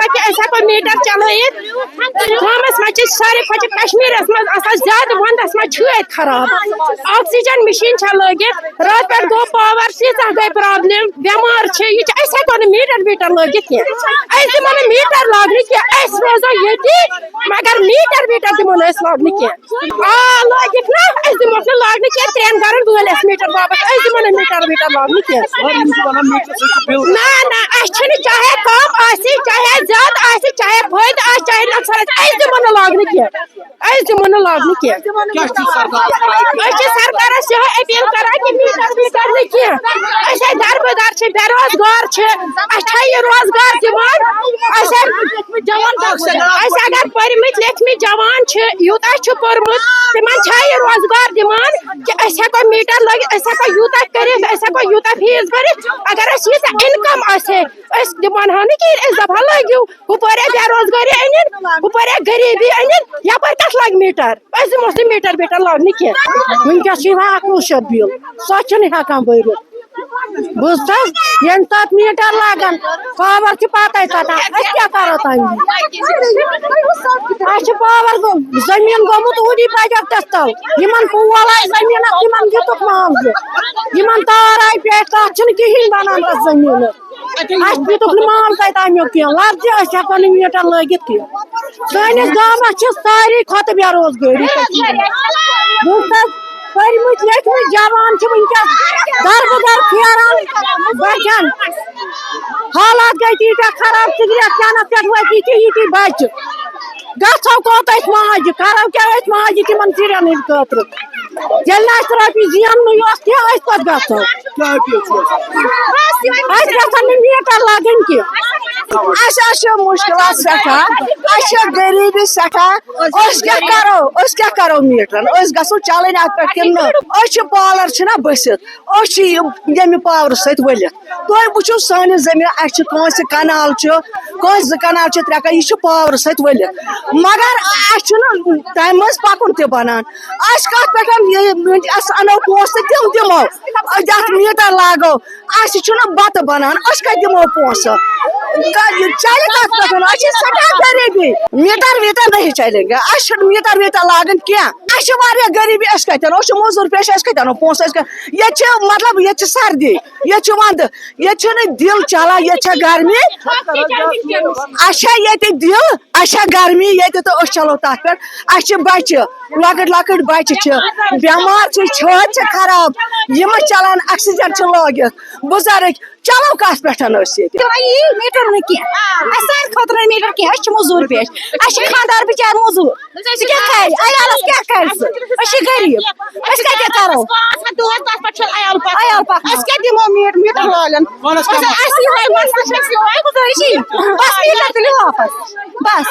कि मीटर चलत गाँवस मज सारे खोज कश्मीरस मज ज्यादा वंदस मज खराब ऑक्सीजन मशीन लगित रात पे गो पावर तीजा गई प्रॉब्लम बेमार हेको मीटर वीटर लगित कह दिमो मीटर लागने कह रोजो ये मगर मीटर वीटर दिमो लागने कह लगित ना दिमो लागने कह 3 गरन वलस मीटर बाबत दिमो मीटर वीटर लागने कह ना ना चाहे कम आसी चाहे ज्यादा आसी चाहे फायदा आसी चाहे नुकसान दिमो लागने कह दिमो लागने कह सरकार अपील कर कि मीटर वीटर न कह दरबदार बेरोजगार ये रोजगार दिवान अगर परमित लेखमित जवान यूता पोर्मुत तिमन ये रोजगार दिवान कि हेको मीटर लगे यूता कर यूता फीस भर अगर इनकम दिमान हा कि दपा लगिव हुपरे बेरोजगारी अन हुपरे गरीबी अन यपर कत लग मीटर दिमो मीटर वीटर लागने कह वनकस 1100 बिल सो हेकान भर बुझस ये मीटर लागन पावर पता क्या करो पावर जमीन गोमुत ऊरी प्रोजेक्टस तल पोल आय जमीन दितुक मामल तार आय पे कहीं बनान जमीन दितुक मामल तमिक कह लफ्ज हेको मीटर लगित कह सैनिस गाँवस सारी खत बेरोजगारी बुझस परमित लेखमित जवान वनकस दरबदर फेरान बचन हालात गई तीटा खराब सिगरेट चेनस पे वती ये बच गो कोत माज करो क्या माज तिमन शुरन खतर ये रोपी जेन कह गो मीटर लगन कह मुश्किल सठा गरीबी सठा क्या करो मीटर गो चलन अत पे पालर बसित ये पावर सत वलित तुम वो सानिस जमीन कंस कनाल 2 कनाल 3 कनाल यह पावर सत वलित मगर तम मज पकुन बनान कत पे अनो पोस तम दिमो मीटर लागो बत बनान कत दिमो पोस चल सठा गरीबी मीटर वीटर नहीं चलेंगे मीटर वीटर लागन क्या गरीबी कत मजूर पेश कत पोस ये मतलब ये सर्दी ये वंद ये दिल चला ये गर्मी ये दिल गर्मी ये तो चलो तथ पे बच्चे लकट लकट बच्चे बेमार छत खराब यम चलान ऑक्सीजन लगित बुजुर्ग चलो कत पे मीटर न कह सान खतर मीटर कह मजूर पेश खानदार बिचार मजूर क्या अयालस क्या कर गरीब करो अयाल पक दिमो मीटर वालन बस मीटर तुलो वापस बस